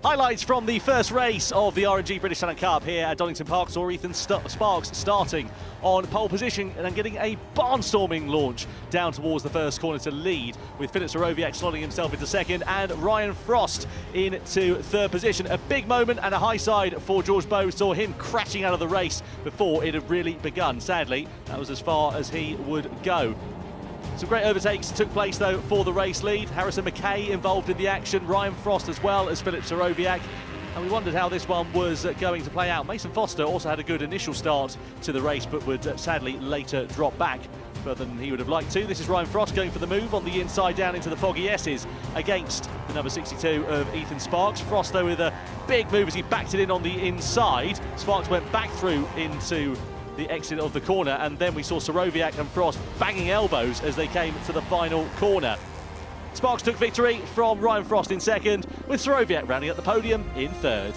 Highlights from the first race of the R&G British Talent Cup here at Donington Park saw Ethan Sparks starting on pole position and getting a barnstorming launch down towards the first corner to lead, with Philip Sorowiak slotting himself into second and Ryan Frost into third position. A big moment and a high side for George Bowe. Saw him crashing out of the race before it had really begun. Sadly, that was as far as he would go. Some great overtakes took place though for the race lead. Harrison McKay involved in the action, Ryan Frost as well as Philip Sorowiak. And we wondered how this one was going to play out. Mason Foster also had a good initial start to the race, but would sadly later drop back further than he would have liked to. This is Ryan Frost going for the move on the inside down into the foggy S's against the number 62 of Ethan Sparks. Frost though with a big move as he backed it in on the inside. Sparks went back through into the exit of the corner, and then we saw Sorowiak and Frost banging elbows as they came to the final corner. Sparks took victory from Ryan Frost in second, with Sorowiak rounding up the podium in third.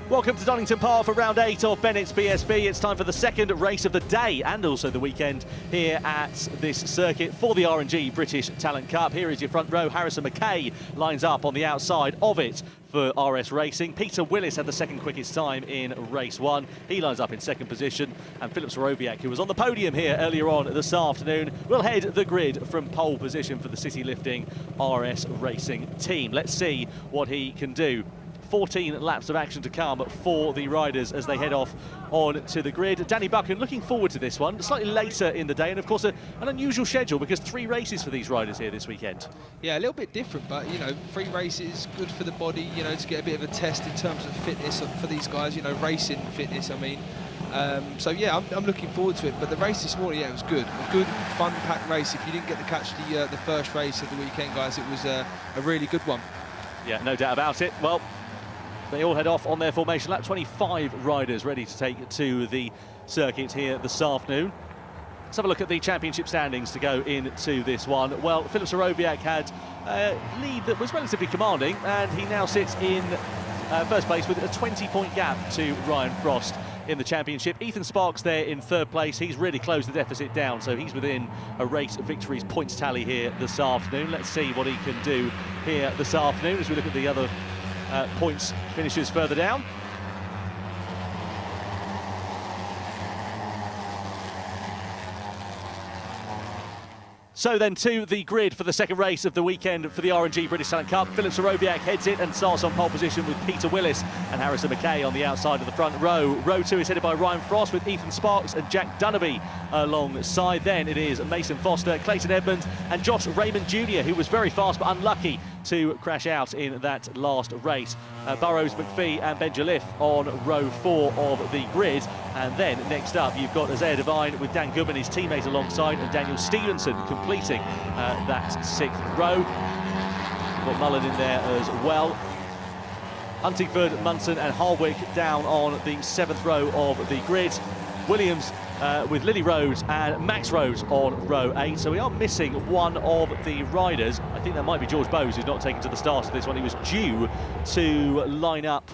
Welcome to Donington Park for round 8 of Bennett's BSB. It's time for the second race of the day and also the weekend here at this circuit for the R&G British Talent Cup. Here is your front row. Harrison McKay lines up on the outside of it for RS Racing. Peter Willis had the second quickest time in race 1. He lines up in second position. And Philip Sorowiak, who was on the podium here earlier on this afternoon, will head the grid from pole position for the City Lifting RS Racing team. Let's see what he can do. 14 laps of action to come for the riders as they head off on to the grid. Danny Buchan looking forward to this one, slightly later in the day, and of course an unusual schedule because 3 races for these riders here this weekend. Yeah, a little bit different, but you know, 3 races, good for the body, you know, to get a bit of a test in terms of fitness for these guys, you know, racing fitness, I mean. So yeah, I'm looking forward to it, but the race this morning, yeah, it was good. A good, fun-packed race. If you didn't get to catch the first race of the weekend, guys, it was a really good one. Yeah, no doubt about it. Well, they all head off on their formation lap. 25 riders ready to take to the circuit here this afternoon. Let's have a look at the championship standings to go into this one. Well, Philip Sorowiak had a lead that was relatively commanding, and he now sits in first place with a 20-point gap to Ryan Frost in the championship. Ethan Sparks there in third place. He's really closed the deficit down, so he's within a race victories points tally here this afternoon. Let's see what he can do here this afternoon as we look at the other points finishes further down. So then to the grid for the second race of the weekend for the R&G British Talent Cup. Philip Sorowiak heads it and starts on pole position with Peter Willis and Harrison McKay on the outside of the front row. Row 2 is headed by Ryan Frost with Ethan Sparks and Jack Dunnerby alongside. Then it is Mason Foster, Clayton Edmonds and Josh Raymond Jr., who was very fast but unlucky to crash out in that last race. Burrows, McPhee and Ben Jalif on row 4 of the grid. And then next up you've got Isaiah Devine with Dan Goodman, his teammate alongside, and Daniel Stevenson completing that 6th row. We've got Mullen in there as well. Huntingford, Munson and Harwick down on the 7th row of the grid. Williams with Lily Rhodes and Max Rhodes on row 8. So we are missing one of the riders. I think that might be George Bowe, who's not taken to the start of this one. He was due to line up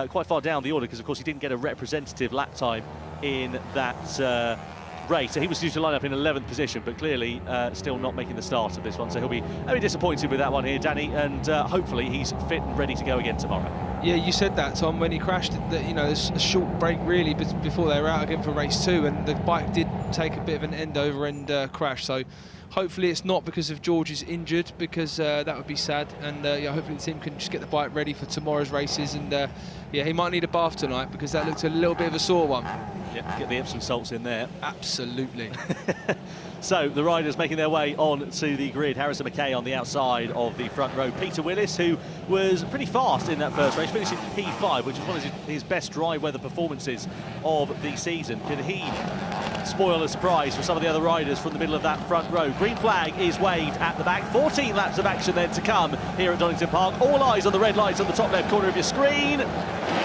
quite far down the order because, of course, he didn't get a representative lap time in that race. So he was due to line up in 11th position, but clearly still not making the start of this one. So he'll be very disappointed with that one here, Danny, and hopefully he's fit and ready to go again tomorrow. Yeah, you said that, Tom, when he crashed, that, you know, there's a short break really before they were out again for race 2, and the bike did take a bit of an end-over-end crash. So hopefully it's not because of George's injured, because that would be sad. And yeah, hopefully the team can just get the bike ready for tomorrow's races. And yeah, he might need a bath tonight because that looked a little bit of a sore one. Yeah, get the Epsom salts in there. Absolutely. So the riders making their way on to the grid. Harrison McKay on the outside of the front row. Peter Willis, who was pretty fast in that first race, finishing P5, which is one of his best dry weather performances of the season. Can he spoil a surprise for some of the other riders from the middle of that front row? Green flag is waved at the back. 14 laps of action then to come here at Donington Park. All eyes on the red lights on the top left corner of your screen.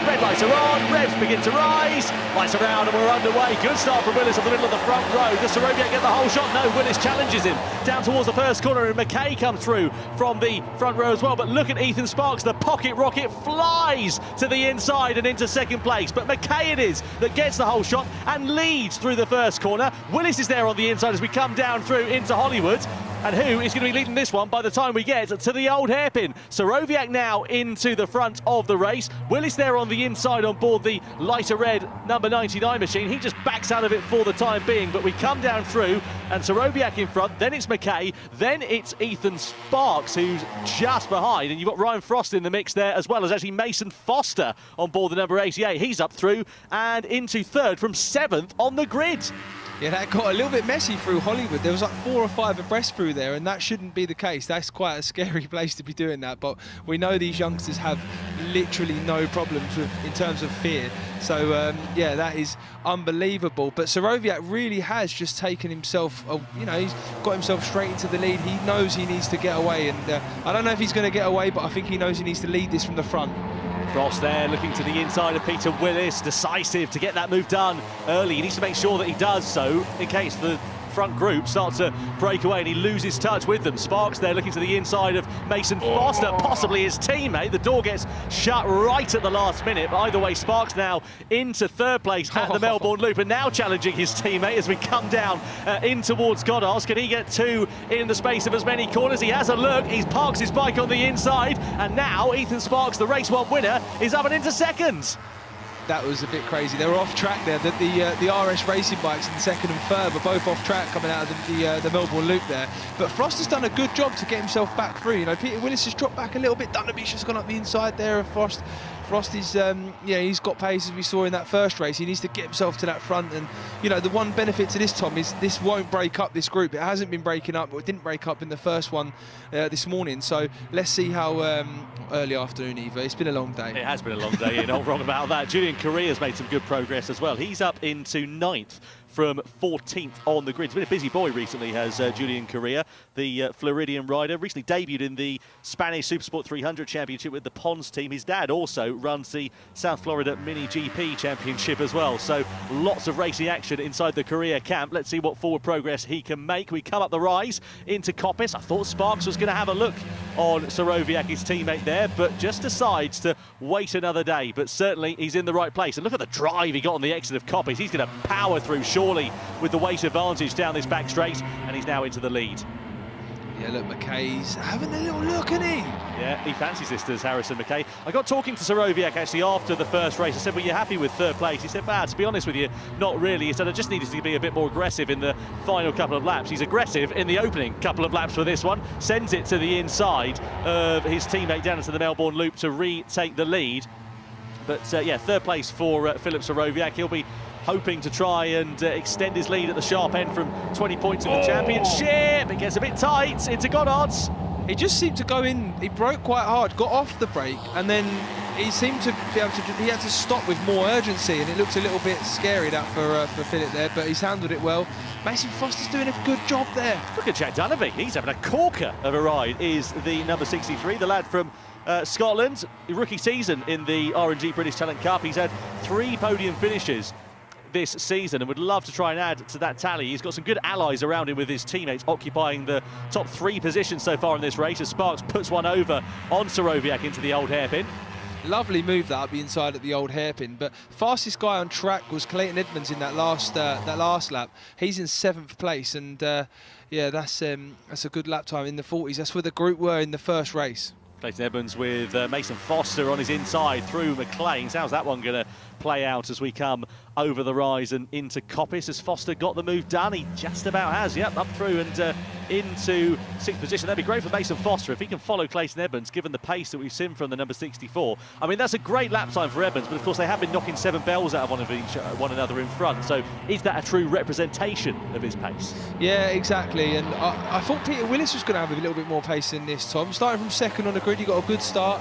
Red lights are on, revs begin to rise, lights around and we're underway. Good start from Willis on the middle of the front row. Does Sorowiak get the whole shot? No, Willis challenges him down towards the first corner and McKay comes through from the front row as well. But look at Ethan Sparks, the pocket rocket flies to the inside and into second place. But McKay it is that gets the whole shot and leads through the first corner. Willis is there on the inside as we come down through into Hollywood. And who is going to be leading this one by the time we get to the old hairpin? Sorowiak now into the front of the race. Willis there on the inside on board the lighter red number 99 machine. He just backs out of it for the time being, but we come down through and Sorowiak in front, then it's McKay, then it's Ethan Sparks who's just behind, and you've got Ryan Frost in the mix there, as well as actually Mason Foster on board the number 88. He's up through and into third from 7th on the grid. Yeah, that got a little bit messy through Hollywood. There was like 4 or 5 abreast through there, and that shouldn't be the case. That's quite a scary place to be doing that. But we know these youngsters have literally no problems in terms of fear. So, yeah, that is unbelievable. But Sorowiak really has just taken himself, he's got himself straight into the lead. He knows he needs to get away, and I don't know if he's going to get away, but I think he knows he needs to lead this from the front. Frost there looking to the inside of Peter Willis, decisive to get that move done early. He needs to make sure that he does so in case the front group starts to break away and he loses touch with them. Sparks there looking to the inside of Mason Foster, possibly his teammate. The door gets shut right at the last minute, but either way, Sparks now into third place at the Melbourne Loop and now challenging his teammate as we come down in towards Goddard's. Can he get 2 in the space of as many corners? He has a look, he parks his bike on the inside, and now Ethan Sparks, the race 1 winner, is up and into second. That was a bit crazy. They were off track there. The RS racing bikes in 2nd and 3rd were both off track coming out of the Melbourne Loop there. But Frost has done a good job to get himself back through. Peter Willis has dropped back a little bit. Dunderby's just gone up the inside there of Frost. Frost is, he's got pace as we saw in that first race. He needs to get himself to that front. And, the one benefit to this, Tom, is this won't break up this group. It hasn't been breaking up, but it didn't break up in the first one this morning. So let's see how early afternoon, Eva. It's been a long day. It has been a long day, you're not wrong about that. Julian Correa's made some good progress as well. He's up into 9th from 14th on the grid. He's been a busy boy recently, has Julian Correa, the Floridian rider. Recently debuted in the Spanish Supersport 300 Championship with the Pons team. His dad also runs the South Florida Mini GP Championship as well. So lots of racing action inside the Correa camp. Let's see what forward progress he can make. We come up the rise into Coppice. I thought Sparks was going to have a look on Sorowiak, his teammate there, but just decides to wait another day. But certainly he's in the right place. And look at the drive he got on the exit of Coppice. He's going to power through surely with the weight advantage down this back straight, and he's now into the lead. Yeah, look, McKay's having a little look, isn't he? Yeah, he fancies this, does Harrison McKay. I got talking to Sorowiak actually after the first race. I said, well, you're happy with 3rd place? He said, to be honest with you, not really. He said, I just needed to be a bit more aggressive in the final couple of laps. He's aggressive in the opening couple of laps for this one, sends it to the inside of his teammate down into the Melbourne Loop to retake the lead. But yeah, 3rd place for Philip Sorowiak. He'll be hoping to try and extend his lead at the sharp end from 20 points in the championship. It gets a bit tight into Goddard's. He just seemed to go in, he broke quite hard, got off the brake, and then he seemed to be able to, he had to stop with more urgency, and it looked a little bit scary that for Philip there, but he's handled it well. Mason Foster's doing a good job there. Look at Jack Dunderby, he's having a corker of a ride, is the number 63, the lad from Scotland. Rookie season in the R&G British Talent Cup. He's had 3 podium finishes this season and would love to try and add to that tally. He's got some good allies around him with his teammates occupying the top 3 positions so far in this race as Sparks puts one over on Sorowiak into the old hairpin. Lovely move that up the inside at the old hairpin, but fastest guy on track was Clayton Edmonds in that last lap. He's in 7th place, and yeah, that's a good lap time in the 40s. That's where the group were in the first race. Clayton Edmonds with Mason Foster on his inside through McLean. How's that one going to play out as we come over the rise and into Coppice? Has Foster got the move done? He just about has, yep, up through and into 6th position. That'd be great for Mason Foster if he can follow Clayton Edmonds, given the pace that we've seen from the number 64. I mean, that's a great lap time for Edmonds, but of course they have been knocking 7 bells out of one another in front. So is that a true representation of his pace? Yeah, exactly. And I thought Peter Willis was going to have a little bit more pace in this, Tom. Starting from 2nd on the grid, he got a good start.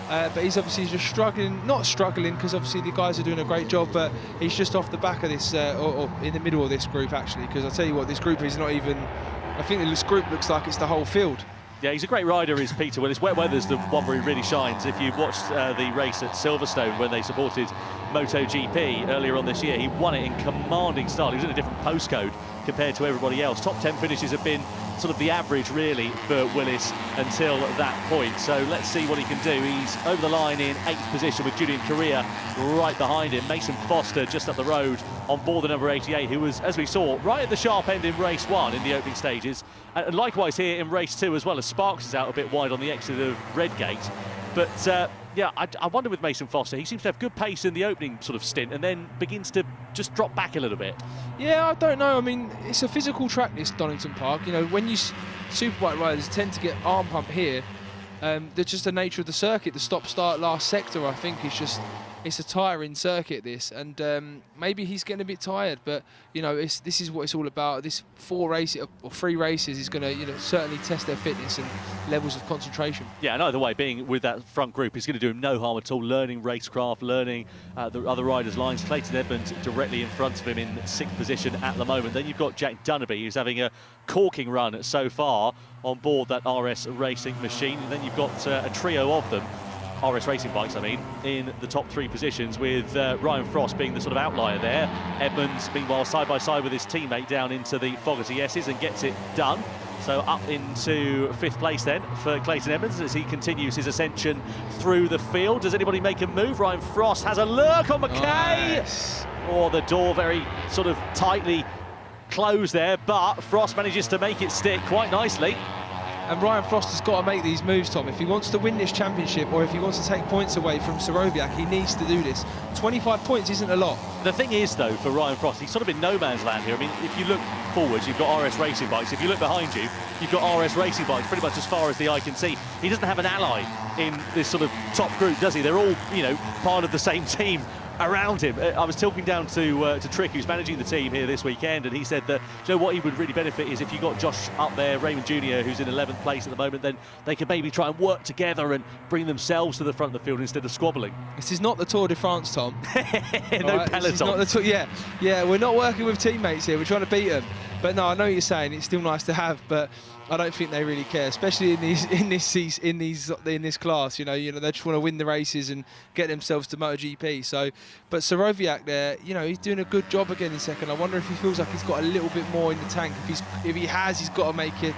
But he's obviously just struggling, not struggling because obviously the guys are doing a great job, but he's just off the back of this, or in the middle of this group actually, because I'll tell you what, this group is not even, I think this group looks like it's the whole field. Yeah, he's a great rider, is Peter Willis. Wet weather's the one where he really shines. If you watched the race at Silverstone when they supported MotoGP earlier on this year, he won it in commanding style. He was in a different postcode compared to everybody else. Top 10 finishes have been sort of the average really for Willis until that point. So let's see what he can do. He's over the line in 8th position with Julian Correa right behind him. Mason Foster just up the road on board the number 88, who was, as we saw, right at the sharp end in race 1 in the opening stages. And likewise here in race 2 as well, as Sparks is out a bit wide on the exit of Redgate. But yeah, I wonder with Mason Foster, he seems to have good pace in the opening sort of stint and then begins to just drop back a little bit. Yeah, I don't know. I mean, it's a physical track, this Donington Park. You know, when you superbike riders tend to get arm pump here, that's just the nature of the circuit. The stop-start last sector, I think, is just, it's a tiring circuit, this, and maybe he's getting a bit tired, but you know, this is what it's all about. This 3 races is going to, you know, certainly test their fitness and levels of concentration. Yeah, and either way, being with that front group is going to do him no harm at all. Learning racecraft, learning the other riders' lines. Clayton Edmonds directly in front of him in 6th position at the moment. Then you've got Jack Dunnerby, who's having a corking run so far on board that RS racing machine. And then you've got a trio of them, RS racing bikes, I mean, in the top 3 positions, with Ryan Frost being the sort of outlier there. Edmonds, meanwhile, side by side with his teammate down into the Fogarty S's and gets it done. So up into 5th place then for Clayton Edmonds as he continues his ascension through the field. Does anybody make a move? Ryan Frost has a lurk on McKay. Nice. Oh, the door very sort of tightly closed there, but Frost manages to make it stick quite nicely. And Ryan Frost has got to make these moves, Tom. If he wants to win this championship, or if he wants to take points away from Serowiak, he needs to do this. 25 points isn't a lot. The thing is, though, for Ryan Frost, he's sort of in no man's land here. I mean, if you look forwards, you've got RS racing bikes. If you look behind you, you've got RS racing bikes pretty much as far as the eye can see. He doesn't have an ally in this sort of top group, does he? They're all, you know, part of the same team around him. I was talking down to Trick, who's managing the team here this weekend, and he said that, you know, what he would really benefit is if you got Josh up there, Raymond Jr., who's in 11th place at the moment, then they could maybe try and work together and bring themselves to the front of the field instead of squabbling. This is not the Tour de France, Tom. No peloton. Yeah, we're not working with teammates here. We're trying to beat them. But no, I know what you're saying. It's still nice to have, but I don't think they really care, especially in this class. You know, they just want to win the races and get themselves to MotoGP. So, but Serowiak there, you know, he's doing a good job again in second. I wonder if he feels like he's got a little bit more in the tank. If he has, he's got to make it.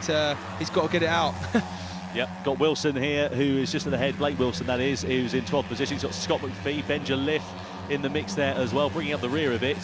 He's got to get it out. Yep, got Wilson here, who is just at the head. Blake Wilson, that is, who's in 12th position. He's got Scott McPhee, Benja Liff in the mix there as well, bringing up the rear a bit.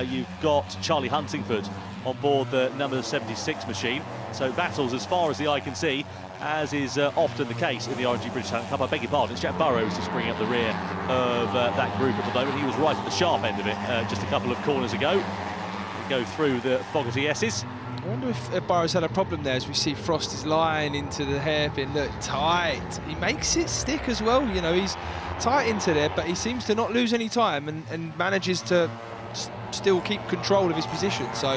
You've got Charlie Huntingford on board the number 76 machine. So battles as far as the eye can see, as is often the case in the RNG British Talent Cup. I beg your pardon, it's Jack Burrows just bringing up the rear of that group at the moment. He was right at the sharp end of it just a couple of corners ago. We go through the Fogarty S's. I wonder if Burrows had a problem there, as we see Frost is lying into the hairpin. Look, tight. He makes it stick as well. You know, he's tight into there, but he seems to not lose any time and manages to still keep control of his position. So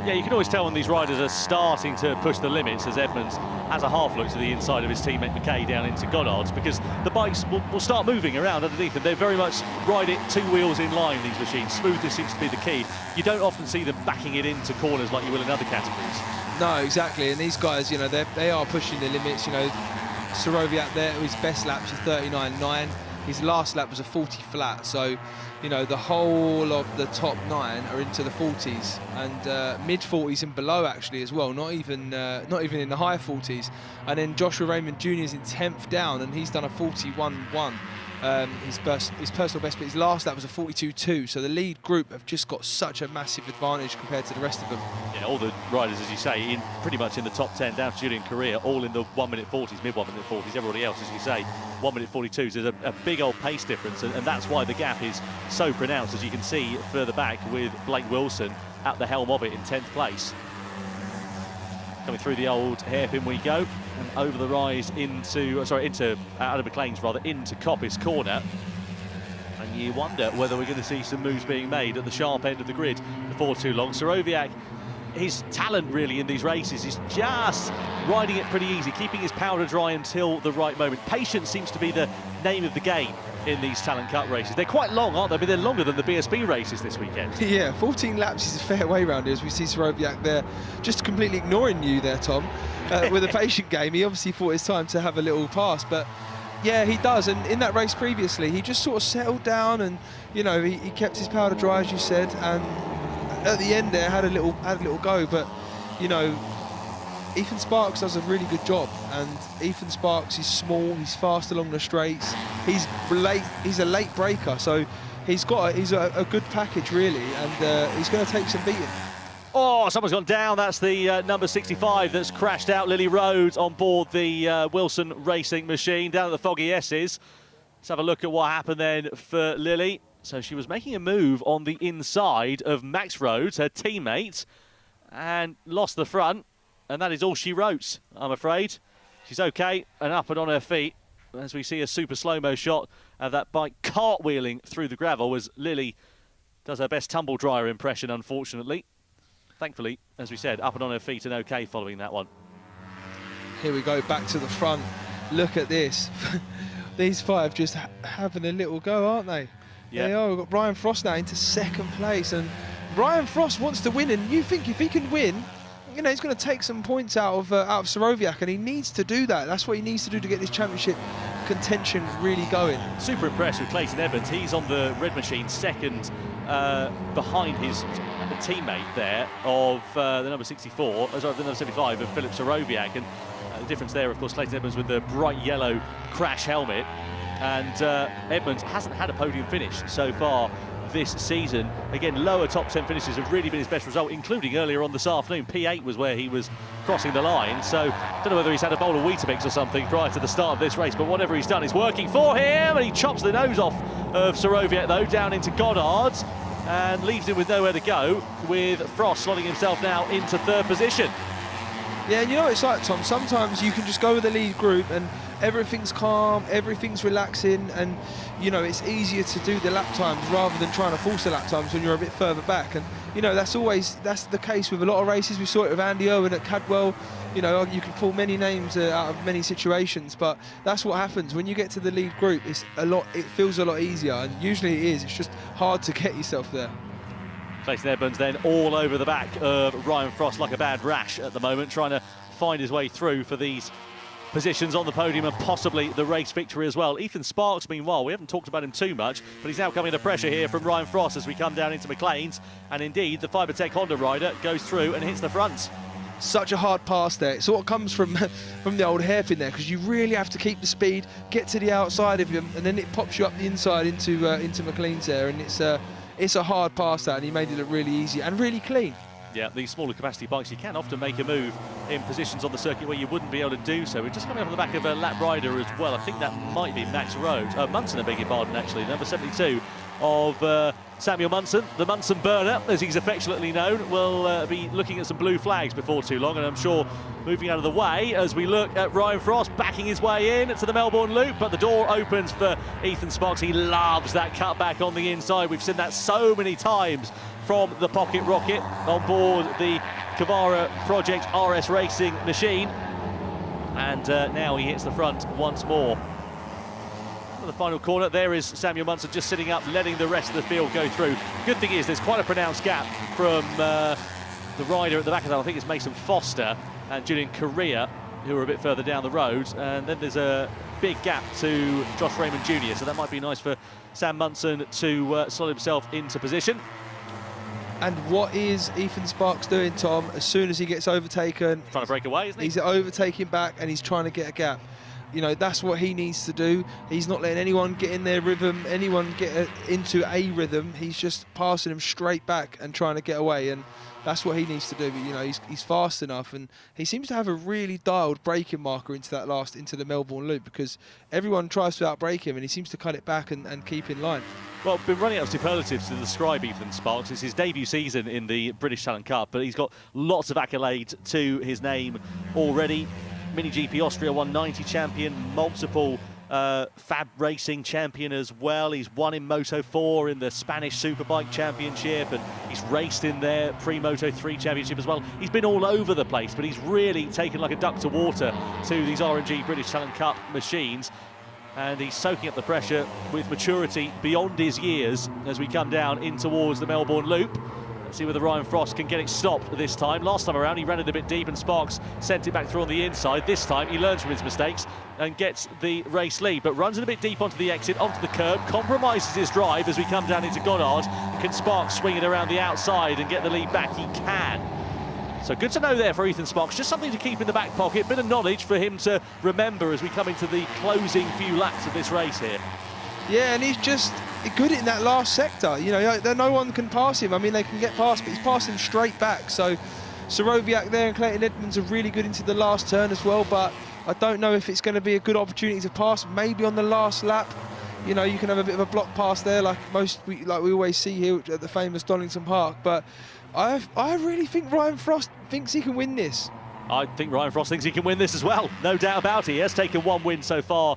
yeah, you can always tell when these riders are starting to push the limits, as Edmonds has a half look to the inside of his teammate McKay down into Goddard's, because the bikes will start moving around underneath them. They very much ride it 2 wheels in line, these machines. Smoothness seems to be the key. You don't often see them backing it into corners like you will in other categories. No, exactly. And these guys, you know, they are pushing the limits. You know, Serowiak there, his best laps is 39.9. His last lap was a 40 flat, so you know the whole of the top 9 are into the 40s and mid 40s and below actually as well. Not even in the high 40s. And then Joshua Raymond Jr. is in 10th down, and he's done a 41.1. His personal best, but his last lap was a 42.2. So the lead group have just got such a massive advantage compared to the rest of them. Yeah, all the riders, as you say, in pretty much in the top 10 down to Julian Correa, all in the 1 minute 40s, mid 1 minute 40s. Everybody else, as you say, 1 minute 42s. There's a big old pace difference, and that's why the gap is so pronounced, as you can see further back with Blake Wilson at the helm of it in 10th place. Coming through the old hairpin we go, and over the rise into Adam McLean's into Coppice Corner. And you wonder whether we're going to see some moves being made at the sharp end of the grid before too long. Serowiak, his talent really in these races is just riding it pretty easy, keeping his powder dry until the right moment. Patience seems to be the name of the game in these Talent Cup races. They're quite long, aren't they? I mean, they're longer than the BSB races this weekend. Yeah, 14 laps is a fair way round here, as we see Serowiak there just completely ignoring you there, Tom, with a patient game. He obviously thought it's time to have a little pass, but yeah, he does. And in that race previously, he just sort of settled down and, you know, he kept his powder dry, as you said, and at the end there had a little go. But, you know, Ethan Sparks does a really good job, and Ethan Sparks is small, he's fast along the straights, he's a late breaker, so he's a good package really, and he's going to take some beating. Oh, someone's gone down. That's the number 65 that's crashed out, Lily Rhodes, on board the Wilson Racing machine down at the Foggy S's. Let's have a look at what happened then for Lily. So she was making a move on the inside of Max Rhodes, her teammate, and lost the front, and that is all she wrote, I'm afraid. She's okay and up and on her feet as we see a super slow-mo shot of that bike cartwheeling through the gravel as Lily does her best tumble dryer impression, unfortunately. Thankfully, as we said, up and on her feet and okay following that one. Here we go, back to the front. Look at this. These five just having a little go, aren't they? Yeah. They are. We've got Ryan Frost now into second place, and Ryan Frost wants to win, and you think if he can win, you know, he's going to take some points out of Serowiak, and he needs to do that. That's what he needs to do to get this championship contention really going. Super impressed with Clayton Evans. He's on the red machine, second behind his teammate there of the number 64, sorry, the number 75 of Philip Serowiak, and the difference there, of course, Clayton Edmonds with the bright yellow crash helmet, and Edmonds hasn't had a podium finish so far this season. Again, lower top 10 finishes have really been his best result, including earlier on this afternoon. P8 was where he was crossing the line, so I don't know whether he's had a bowl of Weetabix or something prior to the start of this race, but whatever he's done is working for him, and he chops the nose off of Serowiak, though, down into Goddard, and leaves him with nowhere to go, with Frost slotting himself now into third position. Yeah, and you know what it's like, Tom? Sometimes you can just go with the lead group and everything's calm, everything's relaxing, and you know, it's easier to do the lap times rather than trying to force the lap times when you're a bit further back. And you know, that's the case with a lot of races. We saw it with Andy Owen at Cadwell. You know, you can pull many names out of many situations, but that's what happens when you get to the lead group. It feels a lot easier, and usually it is. It's just hard to get yourself there. Clayton Edmonds then all over the back of Ryan Frost like a bad rash at the moment, trying to find his way through for these positions on the podium and possibly the race victory as well. Ethan Sparks, meanwhile, we haven't talked about him too much, but he's now coming under pressure here from Ryan Frost as we come down into McLean's, and indeed the Fibertech Honda rider goes through and hits the front. Such a hard pass there. It sort of comes from the old hairpin there, because you really have to keep the speed, get to the outside of him, and then it pops you up the inside into McLean's there, and it's a hard pass that, and he made it look really easy and really clean. Yeah, these smaller capacity bikes, you can often make a move in positions on the circuit where you wouldn't be able to do so. We're just coming up on the back of a lap rider as well. I think that might be Max Rhodes. Munson, I beg your pardon, actually. Number 72 of Samuel Munson, the Munson burner, as he's affectionately known, will be looking at some blue flags before too long, and I'm sure moving out of the way as we look at Ryan Frost backing his way in to the Melbourne Loop, but the door opens for Ethan Sparks. He loves that cutback on the inside. We've seen that so many times from the Pocket Rocket on board the Kavara Project RS Racing machine, and now he hits the front once more. The final corner, there is Samuel Munson just sitting up, letting the rest of the field go through. Good thing is there's quite a pronounced gap from the rider at the back of that. I think it's Mason Foster and Julian Correa, who are a bit further down the road, and then there's a big gap to Josh Raymond Jr., so that might be nice for Sam Munson to slot himself into position. And what is Ethan Sparks doing, Tom, as soon as he gets overtaken? Trying to break away, isn't he? He's overtaking back and he's trying to get a gap. You know, that's what he needs to do. He's not letting anyone get in their rhythm, anyone get into a rhythm. He's just passing him straight back and trying to get away, and that's what he needs to do. But, you know, he's fast enough, and he seems to have a really dialed braking marker into the Melbourne Loop, because everyone tries to outbrake him and he seems to cut it back and keep in line. Well, I've been running out of superlatives to describe Ethan Sparks. It's his debut season in the British Talent Cup, but he's got lots of accolades to his name already. Mini GP Austria 190 champion, multiple Fab Racing champion as well. He's won in Moto 4 in the Spanish Superbike Championship, and he's raced in their pre-Moto 3 championship as well. He's been all over the place, but he's really taken like a duck to water to these R&G British Talent Cup machines, and he's soaking up the pressure with maturity beyond his years as we come down in towards the Melbourne Loop. Let's see whether Ryan Frost can get it stopped this time. Last time around he ran it a bit deep and Sparks sent it back through on the inside. This time he learns from his mistakes and gets the race lead, but runs it a bit deep onto the exit, onto the curb, compromises his drive as we come down into Goddard. Can Sparks swing it around the outside and get the lead back? He can. So good to know there for Ethan Sparks, just something to keep in the back pocket, bit of knowledge for him to remember as we come into the closing few laps of this race here. Yeah, and he's just good in that last sector. You know, no one can pass him. I mean, they can get past, but he's passing straight back. So Soroviak there and Clayton Edmonds are really good into the last turn as well, but I don't know if it's going to be a good opportunity to pass. Maybe on the last lap, you know, you can have a bit of a block pass there, like we always see here at the famous Donington Park. But I really think Ryan Frost thinks he can win this. I think Ryan Frost thinks he can win this as well, no doubt about it. He has taken one win so far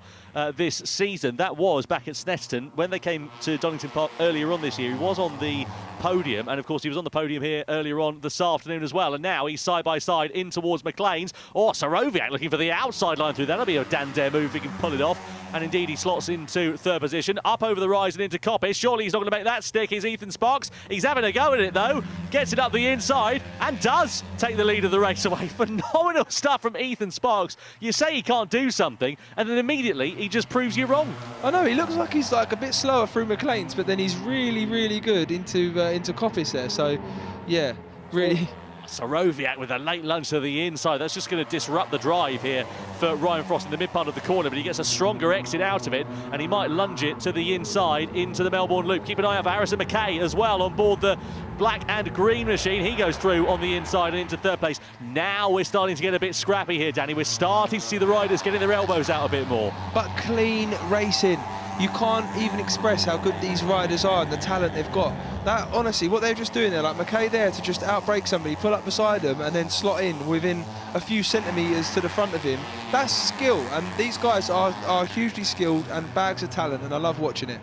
this season. That was back at Snetterton when they came to Donington Park earlier on this year. He was on the podium, and of course he was on the podium here earlier on this afternoon as well. And now he's side by side in towards McLean's. Oh, Soroviak looking for the outside line through. That'll be a damn dare move if he can pull it off. And indeed he slots into third position, up over the rise and into Coppice. Surely he's not going to make that stick, is Ethan Sparks. He's having a go at it though, gets it up the inside and does take the lead of the race away. Phenomenal stuff from Ethan Sparks. You say he can't do something and then immediately he just proves you wrong. I know, he looks like he's like a bit slower through McLean's, but then he's really good into Coppice there. So yeah, really. Soroviak with a late lunge to the inside. That's just going to disrupt the drive here for Ryan Frost in the mid part of the corner, but he gets a stronger exit out of it and he might lunge it to the inside into the Melbourne Loop. Keep an eye out for Harrison McKay as well on board the black and green machine. He goes through on the inside and into third place. Now we're starting to get a bit scrappy here, Danny. We're starting to see the riders getting their elbows out a bit more. But clean racing. You can't even express how good these riders are and the talent they've got. That, honestly, what they're just doing there, like McKay there to just outbrake somebody, pull up beside them and then slot in within a few centimetres to the front of him, that's skill. And these guys are hugely skilled and bags of talent, and I love watching it.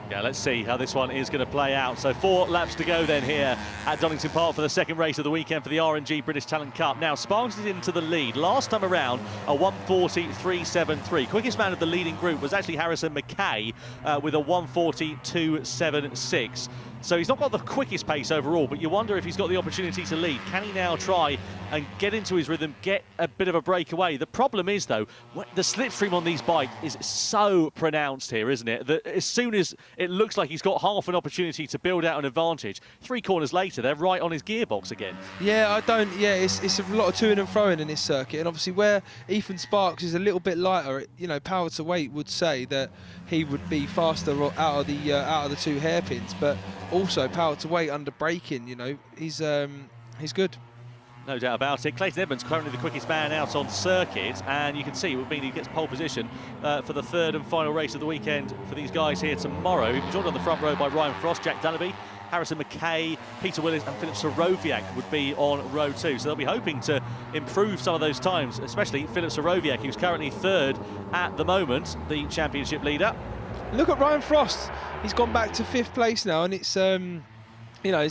Yeah, let's see how this one is going to play out. So 4 laps to go then here at Donington Park for the second race of the weekend for the R&G British Talent Cup. Now, Sparks is into the lead. Last time around, a 1:40.373. Quickest man of the leading group was actually Harrison McKay with a 1:40.276. So he's not got the quickest pace overall, but you wonder if he's got the opportunity to lead. Can he now try and get into his rhythm, get a bit of a breakaway? The problem is, though, the slipstream on these bikes is so pronounced here, isn't it? That as soon as it looks like he's got half an opportunity to build out an advantage, 3 corners later, they're right on his gearbox again. Yeah, it's a lot of to-ing and fro-ing in this circuit, and obviously where Ethan Sparks is a little bit lighter, you know, power to weight would say that he would be faster out of the 2 hairpins, but also power to weight under braking, you know, he's good. No doubt about it. Clayton Edmonds currently the quickest man out on circuit, and you can see it would mean he gets pole position for the third and final race of the weekend for these guys here tomorrow. He'll be joined on the front row by Ryan Frost, Jack Dunnerby, Harrison McKay, Peter Willis and Philip Soroviak would be on row 2. So they'll be hoping to improve some of those times, especially Philip Soroviak, who's currently third at the moment, the championship leader. Look at Ryan Frost. He's gone back to 5th place now, and it's, you know,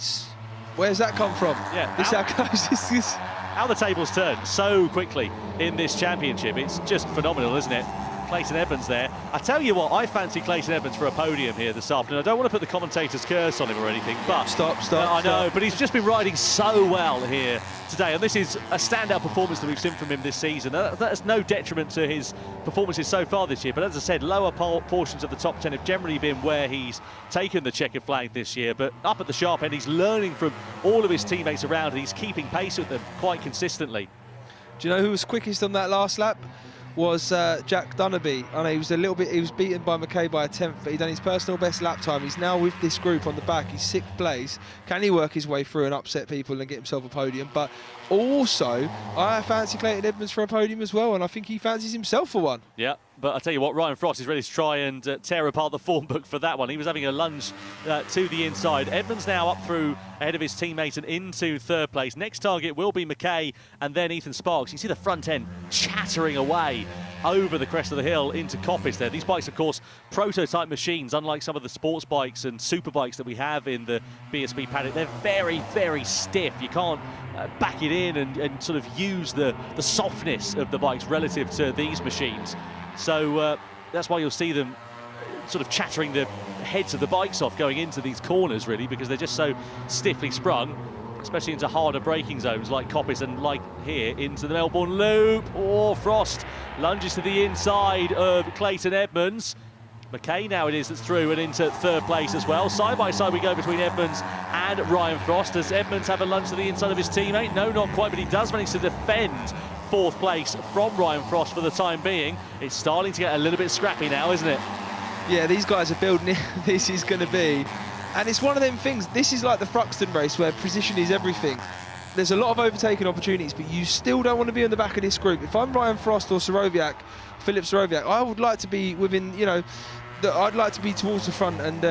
where's that come from? Yeah. This how close this is. How the tables turn so quickly in this championship. It's just phenomenal, isn't it? Clayton Edmonds there. I tell you what, I fancy Clayton Edmonds for a podium here this afternoon. I don't want to put the commentator's curse on him or anything, but... Stop. I know, but he's just been riding so well here today, and this is a standout performance that we've seen from him this season. That's no detriment to his performances so far this year, but as I said, lower portions of the top 10 have generally been where he's taken the checkered flag this year, but up at the sharp end, he's learning from all of his teammates around, and he's keeping pace with them quite consistently. Do you know who was quickest on that last lap? Was Jack Dunnerby. I know he was beaten by McKay by a 10th, but he'd done his personal best lap time. He's now with this group on the back. He's 6th place. Can he work his way through and upset people and get himself a podium? But also, I fancy Clayton Edmonds for a podium as well, and I think he fancies himself for one. Yeah, but I tell you what, Ryan Frost is ready to try and tear apart the form book for that one. He was having a lunge to the inside. Edmonds now up through ahead of his teammates and into 3rd place. Next target will be McKay and then Ethan Sparks. You see the front end chattering away over the crest of the hill into Coppice there. These bikes, of course, prototype machines, unlike some of the sports bikes and super bikes that we have in the BSB paddock. They're very, very stiff. You can't back it in and sort of use the softness of the bikes relative to these machines. So that's why you'll see them sort of chattering the heads of the bikes off going into these corners, really, because they're just so stiffly sprung, especially into harder braking zones like Coppice and like here into the Melbourne Loop. Oh, Frost lunges to the inside of Clayton Edmonds. McKay now it is that's through and into third place as well. Side by side we go between Edmonds and Ryan Frost. Does Edmonds have a lunge to the inside of his teammate? No, not quite, but he does manage to defend fourth place from Ryan Frost for the time being. It's starting to get a little bit scrappy now, isn't it? Yeah, these guys are building it. This is going to be, and it's one of them things. This is like the Thruxton race where position is everything. There's a lot of overtaking opportunities, but you still don't want to be on the back of this group. If I'm Ryan Frost or Philip Soroviak, I would like to be within, you know, I'd like to be towards the front. And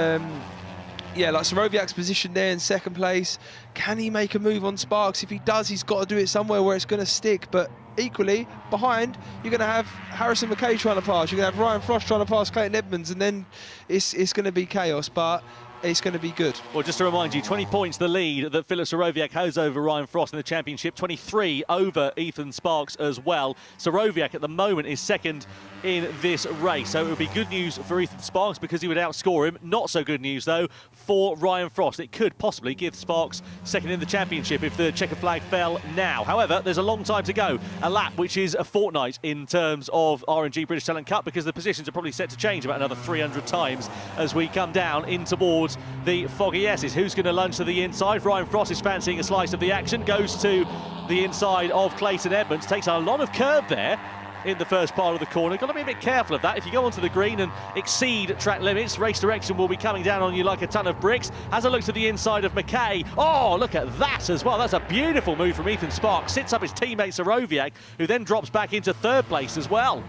yeah, like Soroviak's position there in second place. Can he make a move on Sparks? If he does, he's got to do it somewhere where it's going to stick. But equally, behind, you're going to have Harrison McKay trying to pass. You're going to have Ryan Frost trying to pass Clayton Edmonds, and then it's going to be chaos. But it's going to be good. Well, just to remind you, 20 points the lead that Philip Soroviak has over Ryan Frost in the championship, 23 over Ethan Sparks as well. Soroviak at the moment is second in this race, so it would be good news for Ethan Sparks because he would outscore him. Not so good news though for Ryan Frost. It could possibly give Sparks second in the championship if the checkered flag fell now. However, there's a long time to go, a lap which is a fortnight in terms of R&G British Talent Cup, because the positions are probably set to change about another 300 times as we come down in towards the foggy S's. Who's going to lunge to the inside? Ryan Frost is fancying a slice of the action, goes to the inside of Clayton Edmonds, takes a lot of curb there in the first part of the corner. Got to be a bit careful of that. If you go onto the green and exceed track limits, race direction will be coming down on you like a ton of bricks. Has a look to the inside of McKay. Oh, look at that as well. That's a beautiful move from Ethan Sparks. Sits up his teammate Soroviak, who then drops back into third place as well.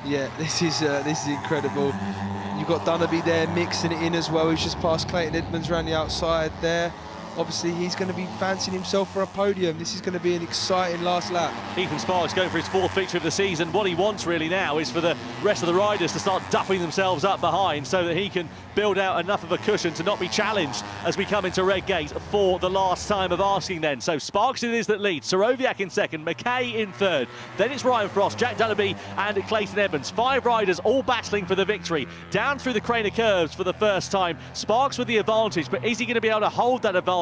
Yeah, this is incredible. You've got Dunnerby there mixing it in as well. He's just passed Clayton Edmonds around the outside there. Obviously, he's going to be fancying himself for a podium. This is going to be an exciting last lap. Ethan Sparks going for his fourth victory of the season. What he wants really now is for the rest of the riders to start duffing themselves up behind so that he can build out enough of a cushion to not be challenged as we come into Red Gate for the last time of asking then. So Sparks it is that leads, Soroviak in second, McKay in third. Then it's Ryan Frost, Jack Dunnerby and Clayton Edmonds. 5 riders all battling for the victory. Down through the Craner curves for the first time. Sparks with the advantage, but is he going to be able to hold that advantage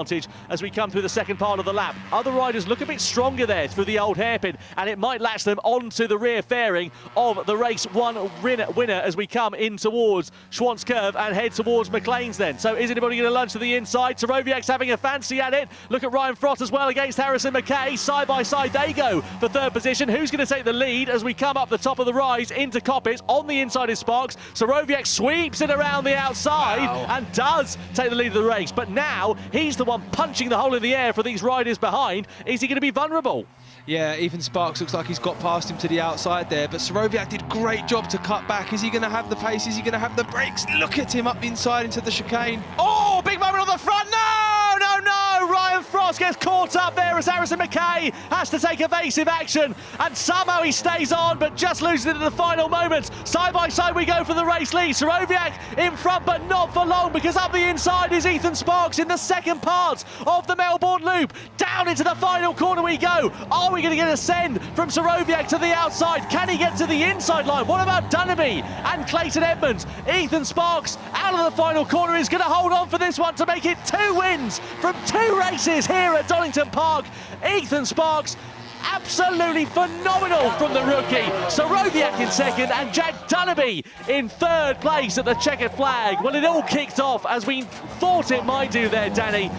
as we come through the second part of the lap? Other riders look a bit stronger there through the old hairpin, and it might latch them onto the rear fairing of the race one winner as we come in towards Schwantz Curve and head towards McLean's then. So is anybody going to lunge to the inside? Soroviak's having a fancy at it. Look at Ryan Frost as well against Harrison McKay. Side by side they go for third position. Who's going to take the lead as we come up the top of the rise into Coppets? On the inside is Sparks. Soroviak sweeps it around the outside and does take the lead of the race. But now he's the one punching the hole in the air for these riders behind. Is he going to be vulnerable? Yeah, Ethan Sparks looks like he's got past him to the outside there, but Soroviak did a great job to cut back. Is he going to have the pace? Is he going to have the brakes? Look at him up inside into the chicane. Oh, big moment on the front. No, no, no. Ryan Frost gets caught up there as Harrison McKay has to take evasive action, and somehow he stays on, but just loses it at the final moments. Side by side we go for the race lead. Soroviak in front, but not for long, because up the inside is Ethan Sparks in the second part of the Melbourne Loop. Down into the final corner we go. Are we going to get a send from Soroviak to the outside? Can he get to the inside line? What about Dunnerby and Clayton Edmonds? Ethan Sparks out of the final corner is going to hold on for this one to make it 2 wins from 2 races here at Donington Park. Ethan Sparks, absolutely phenomenal from the rookie. Soroviak in second and Jack Dunnerby in third place at the checkered flag. Well, it all kicked off as we thought it might do there, Danny,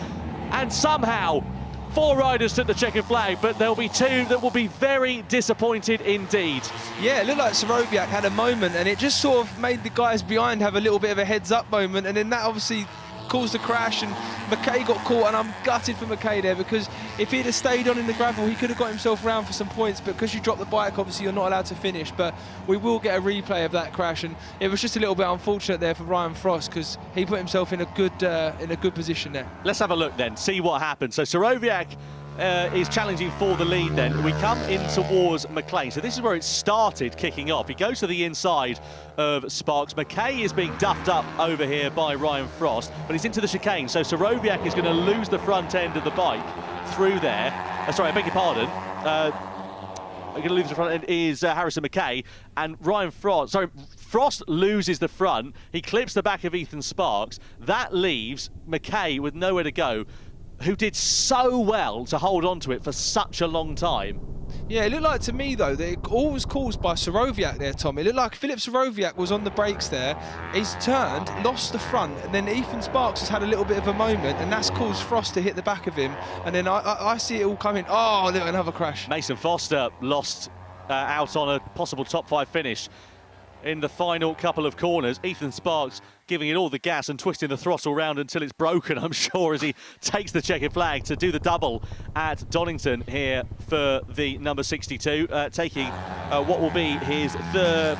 and somehow 4 riders took the checkered flag, but there'll be 2 that will be very disappointed indeed. Yeah, it looked like Soroviak had a moment, and it just sort of made the guys behind have a little bit of a heads-up moment, and then that obviously caused the crash, and McKay got caught, and I'm gutted for McKay there, because if he'd have stayed on in the gravel, he could have got himself round for some points, but because you drop the bike, obviously you're not allowed to finish. But we will get a replay of that crash, and it was just a little bit unfortunate there for Ryan Frost, because he put himself in a good position there. Let's have a look then, see what happened. So Soroviak is challenging for the lead then. We come in towards McLean. So this is where it started kicking off. He goes to the inside of Sparks. McKay is being duffed up over here by Ryan Frost, but he's into the chicane. So Soroviak is going to lose the front end of the bike through there. Sorry, I beg your pardon. Going to lose the front end is Harrison McKay, and Frost loses the front. He clips the back of Ethan Sparks. That leaves McKay with nowhere to go, who did so well to hold on to it for such a long time. Yeah, it looked like to me, though, that it all was caused by Sorowiak there, Tom. It looked like Filip Sorowiak was on the brakes there. He's turned, lost the front, and then Ethan Sparks has had a little bit of a moment, and that's caused Frost to hit the back of him. And then I see it all coming. Oh, look, another crash. Mason Foster lost out on a possible top 5 finish in the final couple of corners. Ethan Sparks giving it all the gas and twisting the throttle round until it's broken, I'm sure, as he takes the checkered flag to do the double at Donington here for the number 62, taking what will be his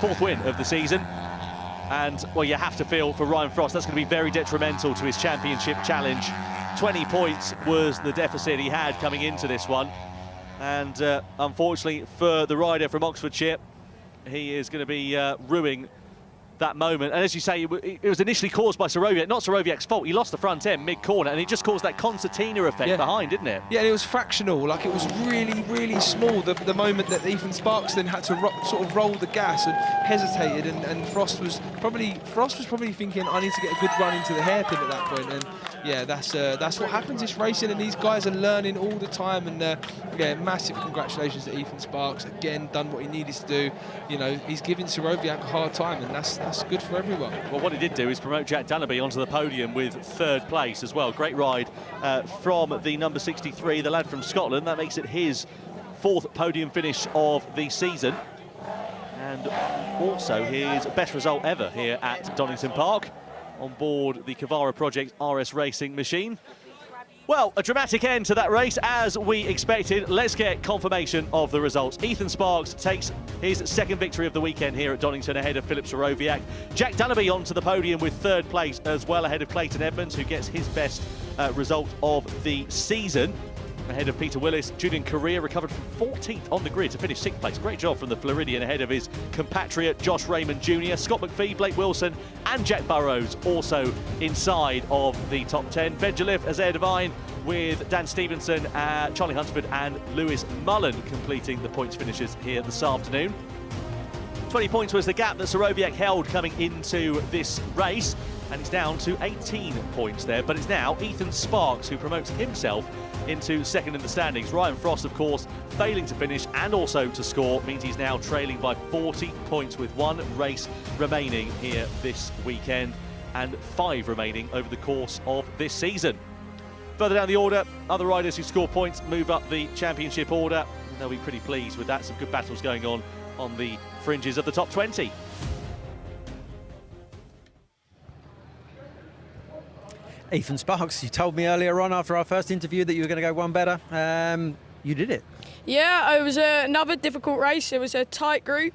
fourth win of the season. And, well, you have to feel for Ryan Frost, that's going to be very detrimental to his championship challenge. 20 points was the deficit he had coming into this one. And unfortunately for the rider from Oxfordshire, he is going to be ruining that moment. And as you say, it was initially caused by Sorowiak, not Sorowiak's fault. He lost the front end mid-corner, and it just caused that concertina effect behind, didn't it? Yeah, and it was fractional. Like, it was really, really small, the moment that Ethan Sparks then had to sort of roll the gas and hesitated, and Frost was probably thinking, I need to get a good run into the hairpin at that point. And yeah, that's what happens. It's racing, and these guys are learning all the time. And yeah, massive congratulations to Ethan Sparks. Again, done what he needed to do. You know, he's giving Sorowiak a hard time, and that's good for everyone. Well, what he did do is promote Jack Dunnerby onto the podium with 3rd place as well. Great ride from the number 63, the lad from Scotland. That makes it his 4th podium finish of the season, and also his best result ever here at Donington Park on board the Kavara Project RS Racing machine. Well, a dramatic end to that race, as we expected. Let's get confirmation of the results. Ethan Sparks takes his 2nd victory of the weekend here at Donington, ahead of Filip Sorowiak. Jack Dunnerby onto the podium with 3rd place as well, ahead of Clayton Edmonds, who gets his best result of the season, ahead of Peter Willis. Julian Correa recovered from 14th on the grid to finish 6th place. Great job from the Floridian, ahead of his compatriot Josh Raymond Jr. Scott McPhee, Blake Wilson and Jack Burrows also inside of the top 10. Ben Jalif, Azar Devine with Dan Stevenson, Charlie Hunsford and Lewis Mullen completing the points finishes here this afternoon. 20 points was the gap that Sorowiak held coming into this race, and it's down to 18 points there. But it's now Ethan Sparks who promotes himself into 2nd in the standings. Ryan Frost, of course, failing to finish and also to score, means he's now trailing by 40 points with 1 race remaining here this weekend and 5 remaining over the course of this season. Further down the order, other riders who score points move up the championship order. They'll be pretty pleased with that. Some good battles going on the fringes of the top 20. Ethan Sparks, you told me earlier on after our first interview that you were going to go one better. You did it. Yeah, it was another difficult race. It was a tight group.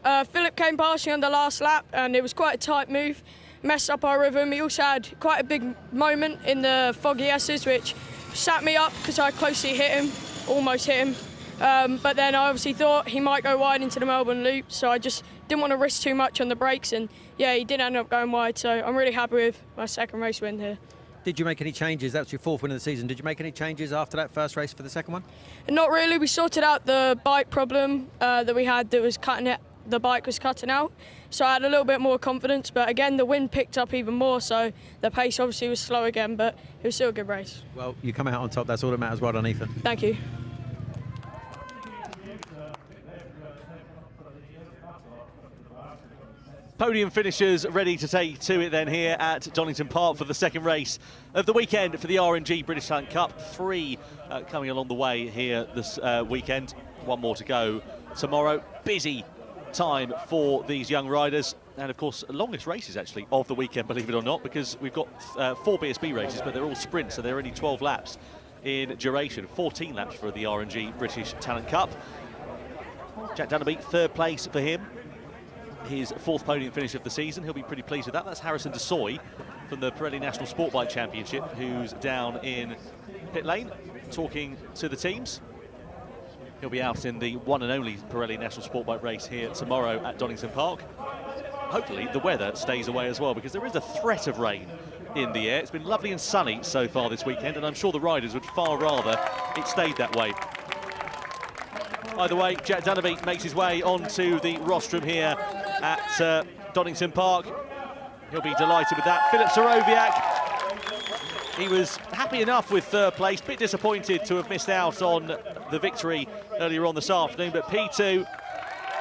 Philip came past me on the last lap, and it was quite a tight move. Messed up our rhythm. He also had quite a big moment in the foggy S's, which sat me up because I closely hit him, almost hit him. But then I obviously thought he might go wide into the Melbourne Loop, so I just didn't want to risk too much on the brakes, and yeah, he did end up going wide, so I'm really happy with my 2nd race win here. Did you make any changes? That was your 4th win of the season. Did you make any changes after that first race for the 2nd one? Not really. We sorted out the bike problem that we had that was cutting it. The bike was cutting out, so I had a little bit more confidence, but again the wind picked up even more, so the pace obviously was slow again, but it was still a good race. Well, you come out on top, that's all that matters. Well done, Ethan. Thank you. Podium finishers ready to take to it then here at Donington Park for the 2nd race of the weekend for the R&G British Talent Cup. 3 coming along the way here this weekend. 1 more to go tomorrow. Busy time for these young riders, and of course longest races actually of the weekend, believe it or not, because we've got 4 BSB races, but they're all sprints, so they're only 12 laps in duration. 14 laps for the R&G British Talent Cup. Jack Dunnerby, 3rd place for him, his 4th podium finish of the season. He'll be pretty pleased with that. That's Harrison Desoy from the Pirelli National Sport Bike Championship, who's down in pit lane talking to the teams. He'll be out in the one and only Pirelli National Sport Bike race here tomorrow at Donington Park. Hopefully the weather stays away as well, because there is a threat of rain in the air. It's been lovely and sunny so far this weekend, and I'm sure the riders would far rather it stayed that way. Either way, Jack Dunnerby makes his way onto the rostrum here at Donington Park. He'll be delighted with that. Filip Sorowiak, he was happy enough with 3rd place, bit disappointed to have missed out on the victory earlier on this afternoon. But P2,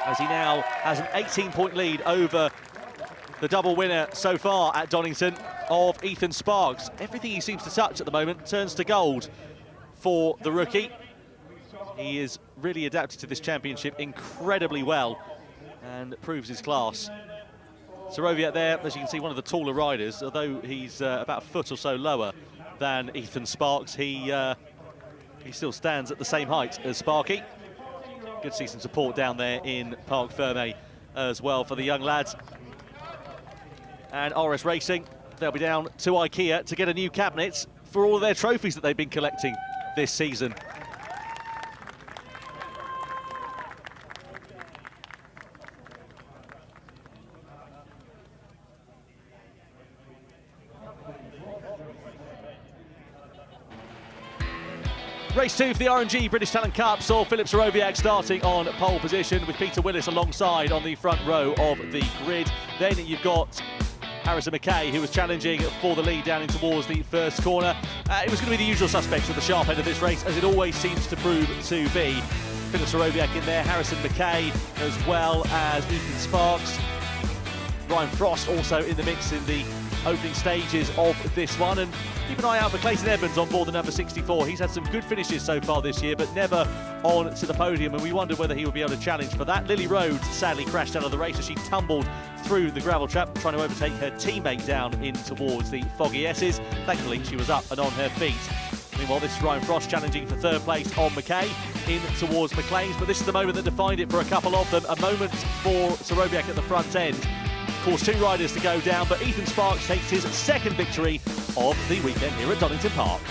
as he now has an 18-point lead over the double winner so far at Donington of Ethan Sparks. Everything he seems to touch at the moment turns to gold for the rookie. He is really adapted to this championship incredibly well and proves his class. Soroviak there, as you can see, one of the taller riders, although he's about a foot or so lower than Ethan Sparks. He still stands at the same height as Sparky. Good to see some support down there in Parc Ferme as well for the young lads. And RS Racing, they'll be down to IKEA to get a new cabinet for all of their trophies that they've been collecting this season. Race 2 for the R&G British Talent Cup saw Philip Soroviak starting on pole position with Peter Willis alongside on the front row of the grid. Then you've got Harrison McKay, who was challenging for the lead down in towards the first corner. It was going to be the usual suspects at the sharp end of this race, as it always seems to prove to be. Philip Soroviak in there, Harrison McKay, as well as Ethan Sparks. Ryan Frost also in the mix in the opening stages of this one. And keep an eye out for Clayton Evans on board the number 64. He's had some good finishes so far this year, but never on to the podium, and we wonder whether he will be able to challenge for that. Lily Rhodes sadly crashed out of the race as she tumbled through the gravel trap, trying to overtake her teammate down in towards the Foggy S's. Thankfully, she was up and on her feet. Meanwhile, this is Ryan Frost challenging for third place on McKay in towards McLean's, but this is the moment that defined it for a couple of them. A moment for Soroviak at the front end. Of course, 2 riders to go down, but Ethan Sparks takes his second victory of the weekend here at Donington Park.